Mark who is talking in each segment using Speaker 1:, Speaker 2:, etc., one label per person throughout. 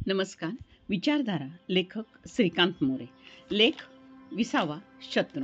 Speaker 1: नमस्कार. विचारधारा लेखक श्रीकांत मोरे. लेख 20वा शत्रू.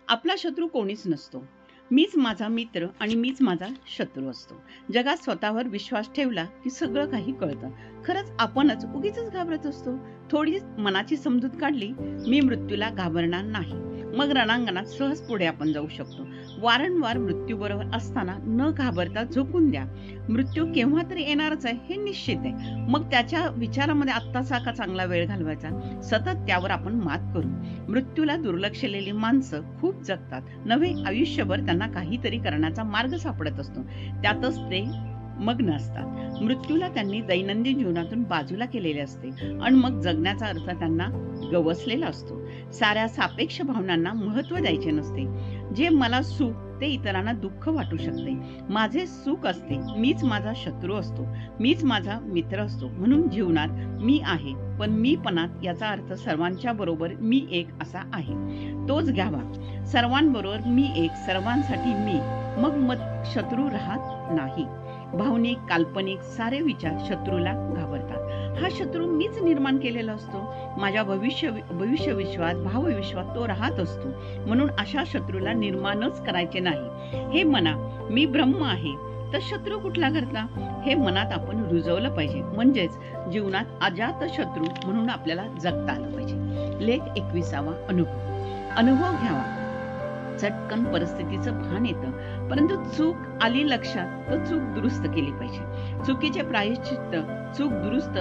Speaker 1: आपला शत्रू कोणीच नसतो. मीच माझा मित्र आणि मीच माझा शत्रू असतो. जगात स्वतःवर विश्वास ठेवला की सगळं काही कळतं. खरंच आपणच उगीचच घाबरत असतो. थोडी मनाची समजूत काढली, मी मृत्यूला घाबरणार नाही, मग रणांगणात सहज पुढे आपण जाऊ शकतो. वारंवार मृत्यूबरोबर असताना न घाबरता झोकून द्या. मृत्यू केव्हा तरी येणारच आहे हे निश्चित आहे. मग त्याच्या विचारामध्ये आत्ताचा का चांगला वेळ घालवायचा? सतत त्यावर आपण मात करू. मृत्यूला दुर्लक्षलेली माणसं खूप जगतात. नवे आयुष्यभर त्यांना काहीतरी करण्याचा मार्ग सापडत असतो. त्यातच ते मग्न असतात. मृत्यूला त्यांनी दैनंदिन जीवनातून बाजूला केलेले असते आणि मग जगण्याचा अर्थ त्यांना गवसलेला असतो. साऱ्या सापेक्ष भावनांना महत्त्व द्यायचे नसते. जे मला सुख ते इतरांना दुःख वाटू शकते. माझे सुख असते, मीच माझा शत्रू असतो, मीच माझा मित्र असतो. म्हणून जीवनात मी आहे, पण मीपणात याचा अर्थ सर्वांच्या बरोबर मी एक असा आहे तोच घ्यावा. सर्वांबरोबर मी एक, सर्वांसाठी मी, मग शत्रू राहत नाही. भावनिक, काल्पनिक सारे विचार शत्रूला घाबरतात. हा शत्रू मीच निर्माण केलेला असतो. माझ्या भविष्य विश्वास, भावविश्वास तो राहत असतो. म्हणून अशा शत्रूला निर्माणच करायचे नाही. हे मना, मी ब्रह्म आहे, तर शत्रू कुठला घरता? हे मनात आपण रुजवलं पाहिजे. म्हणजेच जीवनात अजात शत्रू म्हणून आपल्याला जगता आलं पाहिजे. लेख 21वा अनुभव घ्यावा. चटकन परिस्थितीचं भान येतं, परंतु चूक आली लक्षात तर चूक दुरुस्त केली पाहिजे. चुकीचे प्रायश्चित्त, चूक दुरुस्त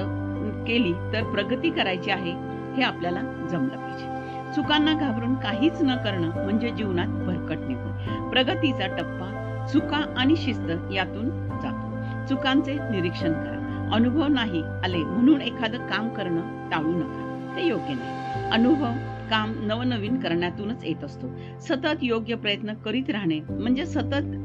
Speaker 1: केली तर प्रगती करायची आहे हे आपल्याला जमलं पाहिजे. चुकांना घाबरून काहीच न करणं म्हणजे जीवनात भरकटणे होय. प्रगतीचा टप्पा चुका आणि शिस्त यातून जातो. चुकांचे निरीक्षण करा. अनुभव नाही आले म्हणून एखादं काम करणं टाळू नका, ते योग्य नाही. अनुभव, काम नवनवीन करण्यातूनच येत असतो. सतत योग्य प्रयत्न करीत राहणे म्हणजे सतत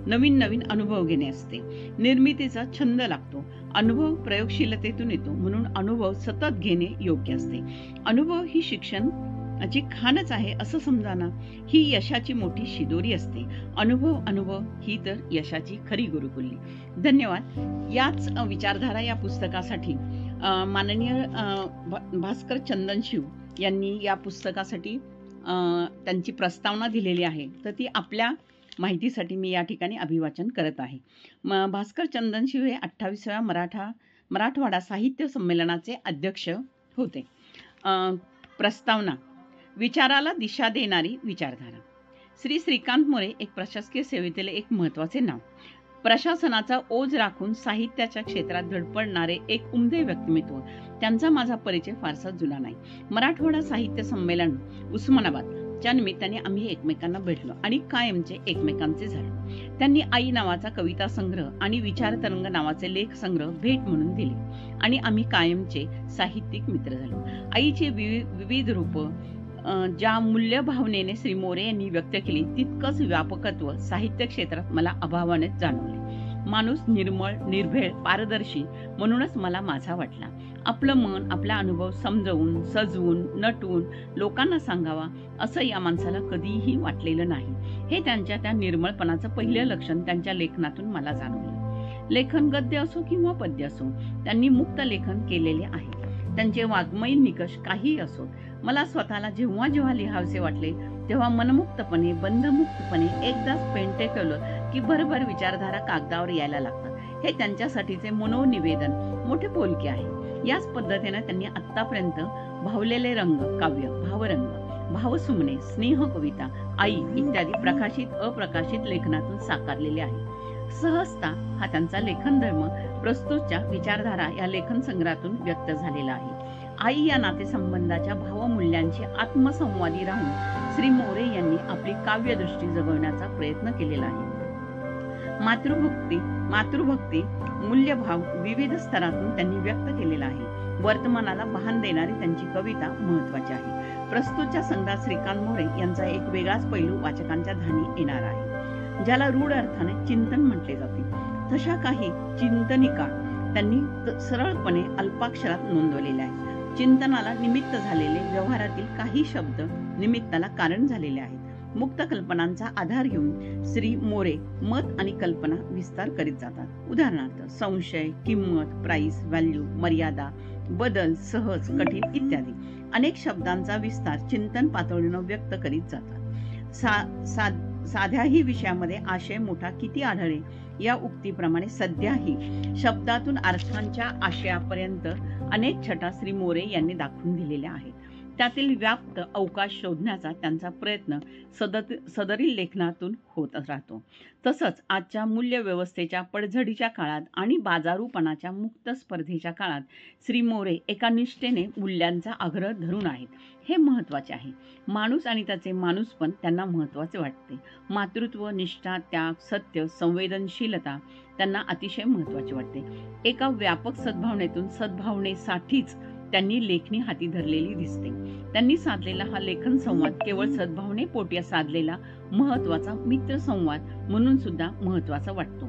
Speaker 1: नवीन अनुभव घेणे असते. निर्मितीचा छंद लागतो. अनुभव प्रयोगशीलतेतून येतो, म्हणून अनुभव सतत घेणे योग्य असते. अनुभव ही शिक्षणाची खाणच आहे असं समजा ना. ही यशाची मोठी शिदोरी असते. अनुभव ही तर यशाची खरी गुरुकुल्ली. धन्यवाद. याच विचारधारा या पुस्तकासाठी माननीय भास्कर चंदनशिव यांनी या पुस्तकासाठी त्यांची प्रस्तावना दिलेली आहे, तर ती आपल्या माहितीसाठी मी या ठिकाणी अभिवाचन करत आहे. भास्कर चंदनशिव हे 28व्या मराठवाडा साहित्य संमेलनाचे अध्यक्ष होते. प्रस्तावना. विचाराला दिशा देणारी विचारधारा. श्रीकांत मोरे एक प्रशासकीय सेवेतील एक महत्त्वाचे नाव. प्रशासनाचा ओझ राखून साहित्याच्या क्षेत्रात धडपडणारे एक उमदे व्यक्तिमत्व. त्यांचा माझा परिचय फारसा जुना नाही. मराठवाडा साहित्य संमेलन उस्मानाबादच्या निमित्ताने आम्ही एकमेकांना भेटलो आणि कायमचे एकमेकांचे झालो. त्यांनी आई नावाचा कविता संग्रह आणि विचारतरंग नावाचे लेख संग्रह भेट म्हणून दिले आणि आम्ही कायमचे साहित्यिक मित्र झालो. आईचे विविध रूप ज्या मूल्य भावनेने श्री मोरे यांनी व्यक्त केली, तितकंच व्यापकत्व साहित्य क्षेत्रात मला अभावानेच जाणवले. माणूस निर्मळ, निर्भेळ, पारदर्शी म्हणूनच मला माझा वाटला. आपलं मन, आपला अनुभव समजवून, सजवून, नटवून लोकांना सांगावा असं या माणसाला कधीही वाटलेलं नाही. हे त्यांच्या त्या निर्मळपणाचं पहिलं लक्षण त्यांच्या लेखनातून मला जाणवलं. लेखन गद्य असो किंवा पद्य असो, त्यांनी मुक्त लेखन केलेले आहे. त्यांचे वाङ्मयीन निकष काहीही असोत, मला स्वतःला जेव्हा लिहावसे वाटले तेव्हा मनमुक्तपणे, बंधमुक्तपणे एकदाच पेन टेकवलं की भरभर विचारधारा कागदावर यायला लागतात. हे त्यांच्यासाठीचे मनोनिवेदन मोठे बोलके आहे. याच पद्धतीने त्यांनी आत्तापर्यंत भावलेले रंग काव्य, भावरंग, भावसुमने, स्नेह कविता, आई इत्यादी प्रकाशित अप्रकाशित लेखनातून साकारलेले आहे. सहजता हा त्यांचा लेखन धर्म प्रस्तुतच्या विचारधारा या लेखन संग्रहातून व्यक्त झालेला आहे. आई या नातेसंबंधाच्या भावमूल्यांची आत्मसंवादी राहून श्री मोरे यांनी आपली काव्यदृष्टी जगवण्याचा प्रयत्न केलेला आहे. मातृभक्ती मूल्यभाव विविध स्तरातून त्यांनी व्यक्त केलेला आहे. वर्तमानाला भान देणारी त्यांची कविता महत्वाची आहे. प्रस्तुतच्या संग्रहात श्रीकांत मोरे यांचा एक वेगळाच पैलू वाचकांच्या ध्यानी येणार आहे, ज्याला रूढ अर्थाने चिंतन म्हटले जाते. तशा काही चिंतनिका त्यांनी सरळपणे अल्पाक्षरात नोंदवलेल्या आहेत. चिंतनाला निमित्त झालेले व्यवहारातील काही शब्द निमित्ताला कारण झालेले आहेत. मुक्त कल्पनांचा आधार घेऊन श्री मोरे मत आणि कल्पना विस्तार करीत जातात. उदाहरणार्थ संशय, किंमत, प्राइस, व्हॅल्यू, मर्यादा बदल, सहज, कठीण इत्यादी अनेक शब्दांचा विस्तार चिंतन पातळीनं व्यक्त करीत जातात. साध्याही विषयामध्ये आशय मोठा किती आढळे या उक्तीप्रमाणे सध्याही शब्दातून अर्थांच्या आशयापर्यंत अनेक छटा श्री मोरे यांनी दाखवून दिलेल्या आहेत. त्यातील व्याप्त अवकाश शोधण्याचा त्यांचा प्रयत्न सदरील लेखनातून होत राहतो. तसंच आजच्या मूल्य व्यवस्थेच्या पडझडीच्या काळात आणि बाजारूपणाच्या मुक्त स्पर्धेच्या काळात श्री मोरे एका निष्ठेने मूल्यांचा आग्रह धरून आहेत. हे महत्त्वाचे आहे. माणूस आणि त्याचे माणूसपण त्यांना महत्त्वाचे वाटते. मातृत्व, निष्ठा, त्याग, सत्य, संवेदनशीलता त्यांना अतिशय महत्त्वाचे वाटते. एका व्यापक सद्भावनेतून सद्भावनेसाठीच त्यांनी लेखणी हाती धरलेली दिसते. त्यांनी साधलेला हा लेखन संवाद केवळ सद्भावनेपोटी साधलेला महत्त्वाचा मित्र संवाद म्हणून सुद्धा महत्त्वाचा वाटतो.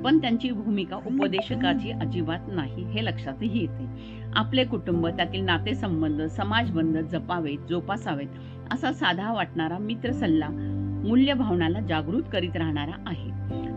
Speaker 1: पण त्यांची भूमिका उपदेशकाची अजिबात नाही हे लक्षातही येते. आपले कुटुंब, त्यातील नातेसंबंध, समाजबंध जपावेत, जोपासावेत असा साधा वाटणारा मित्र सल्ला मूल्यभावनाला जागृत करीत राहणारा आहे.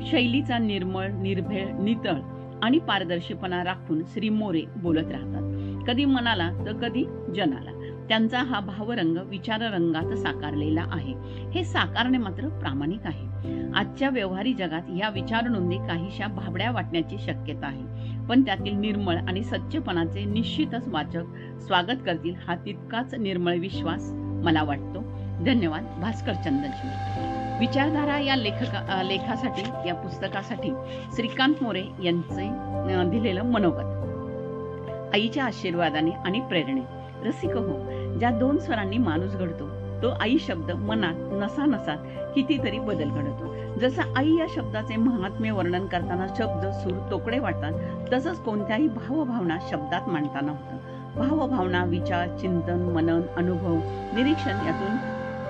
Speaker 1: शैलीचा निर्मळ, निर्भेळ, नितळ आणि पारदर्शीपणा राखून श्री मोरे बोलत राहतात. कधी मनाला तर कधी जनाला. त्यांचा हा भावरंग विचाररंगात साकारलेला आहे. हे साकारणे मात्र प्रामाणिक आहे. आजच्या व्यवहारी जगात या विचारनोंदी काहीशा भाबड्या वाटण्याची शक्यता आहे. पण त्यातील निर्मळ आणि सच्चेपणाचे निश्चितच वाचक स्वागत करतील हा तितकाच निर्मळ विश्वास मला वाटतो. धन्यवाद. भास्कर चंदनशिव. विचारधारा या लेखासाठी, या पुस्तकासाठी श्रीकांत मोरे यांचे दिलेलं मनोगत. आईच्या आशीर्वादाने आणि प्रेरणे. रसिक हो, ज्या दोन स्वरांनी माणूस घडतो तो आई शब्द मनात नसानसात कितीतरी बदल घडतो. जसं आई या शब्दाचे महात्म्य वर्णन करताना शब्द सूर तोकडे वाटतात, तसंच कोणत्याही भावभावना शब्दात मांडताना होतं. भावभावना, विचार, चिंतन, मनन, अनुभव, निरीक्षण यातून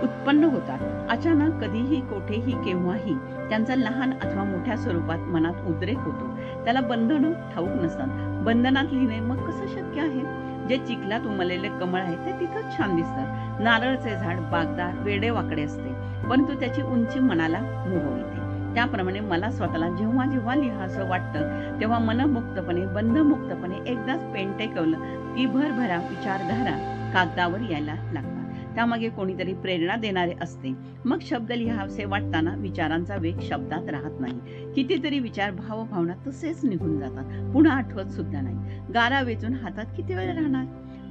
Speaker 1: उत्पन्न होतात. अचानक कधीही, कोठेही, केव्हाही त्यांचा लहान अथवा मोठ्या स्वरूपात मनात उद्रेक होतो. त्याला बंधनं ठाऊक नसतात. बंधनात लिहिणे मग कसं शक्य आहे? जे चिखलात उमललेले कमळ आहे ते तिथंच छान दिसतात. नारळचे झाड बागदार, वेडेवाकडे असते, परंतु त्याची उंची मनाला मोहविते. त्याप्रमाणे मला स्वतःला जेव्हा जेव्हा लिहासं वाटतं तेव्हा मनमुक्तपणे, बंधमुक्तपणे एकदाच पेन टेकवलं की भरभरा विचारधारा कागदावर यायला लागतात. त्यामागे कोणीतरी प्रेरणा देणारे असते. मग शब्द लिहावसे वाटताना विचारांचा वेग शब्दात राहत नाही. कितीतरी विचार, भावभावना तसेच निघून जातात, पुन्हा आठवत सुद्धा नाही. गारा वेचून हातात किती वेळ राहणार?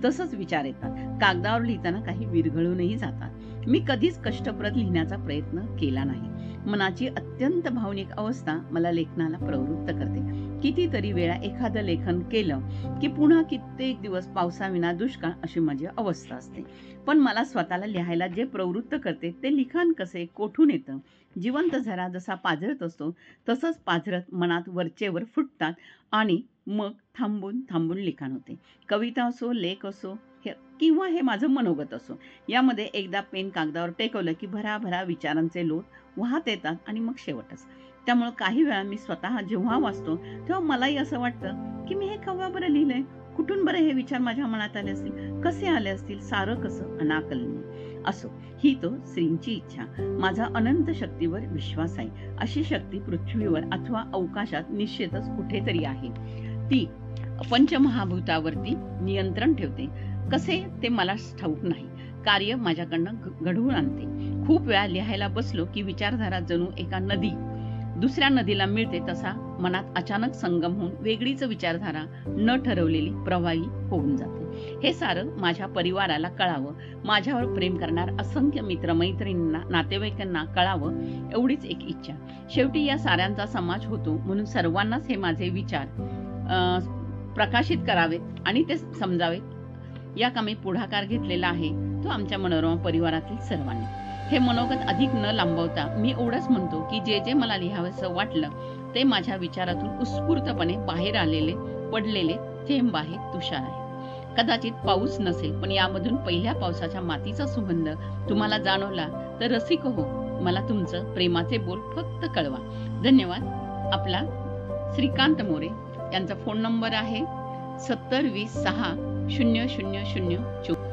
Speaker 1: तसंच विचार येतात. कागदावर लिहिताना काही विरघळूनही जातात. मी कधीच कष्टप्रद लिहिण्याचा प्रयत्न केला नाही. मनाची अत्यंत भावनिक अवस्था मला लेखनाला प्रवृत्त करते. कितीतरी वेळा एखादं लेखन केलं की पुन्हा कित्येक दिवस पावसाविना दुष्काळ अशी माझी अवस्था असते. पण मला स्वतःला लिहायला जे प्रवृत्त करते ते लिखाण कसे कोठून येतं? जिवंत झरा जसा पाझरत असतो तसंच पाझरत मनात वरचेवर फुटतात आणि मग थांबून थांबून लिखाण होते. कविता असो, लेख असो किंवा हे माझं मनोगत असो, यामध्ये एकदा पेन कागदावर टेकवलं की भराभरा विचारांचे लोट वाहत येतात आणि मग शेवटच. त्यामुळं काही वेळा मी स्वतः जेव्हा वाचतो तेव्हा मलाही असं वाटतं की मी हे केव्हा बरं लिहिलंय? कुठून बरं हे विचार माझ्या मनात आले असतील? कसे आले असतील? सारं कसं अनाकलनीय. असो, ही तो श्रींची इच्छा. माझा अनंत शक्तीवर विश्वास आहे. अशी शक्ती पृथ्वीवर अथवा अवकाशात निश्चितच कुठेतरी आहे. ती पंचमहाभूतावरती नियंत्रण ठेवते. कसे ते मला ठाऊक नाही. कार्य माझ्याकडनं घडवून आणते. खूप वेळा लिहायला बसलो की विचारधारा जणू एका नदी दुसऱ्या नदीला मिळते तसा मनात अचानक संगम होऊन वेगळीच विचारधारा न ठरवलेली प्रवाही होऊन जाते. हे सारं माझ्या परिवाराला कळावं, माझ्यावर प्रेम करणार असंख्य मित्रमैत्रिणींना, नातेवाईकांना कळावं एवढीच एक इच्छा. शेवटी या साऱ्यांचा समाज होतो म्हणून सर्वांनाच हे माझे विचार प्रकाशित करावेत आणि ते समजावेत या कामी पुढाकार घेतलेला आहे तो आमच्या मनोरमा परिवारातील सर्वांनी. हे मनोगत अधिक न लांबवता मी एवढंच म्हणतो की जे जे मला लिहावंसं वाटलं ते माझ्या विचारातून उत्स्फूर्तपणे बाहेर आलेले पडलेले थेंब आहे, तुषार आहे. कदाचित पाऊस नसेल, पण यामधून पहिल्या पावसाच्या मातीचा सुगंध तुम्हाला जाणवला तर रसिक हो, मला तुमचं प्रेमाचे बोल फक्त कळवा. धन्यवाद. आपला श्रीकांत मोरे यांचा फोन नंबर आहे 70 20 6 0000 4.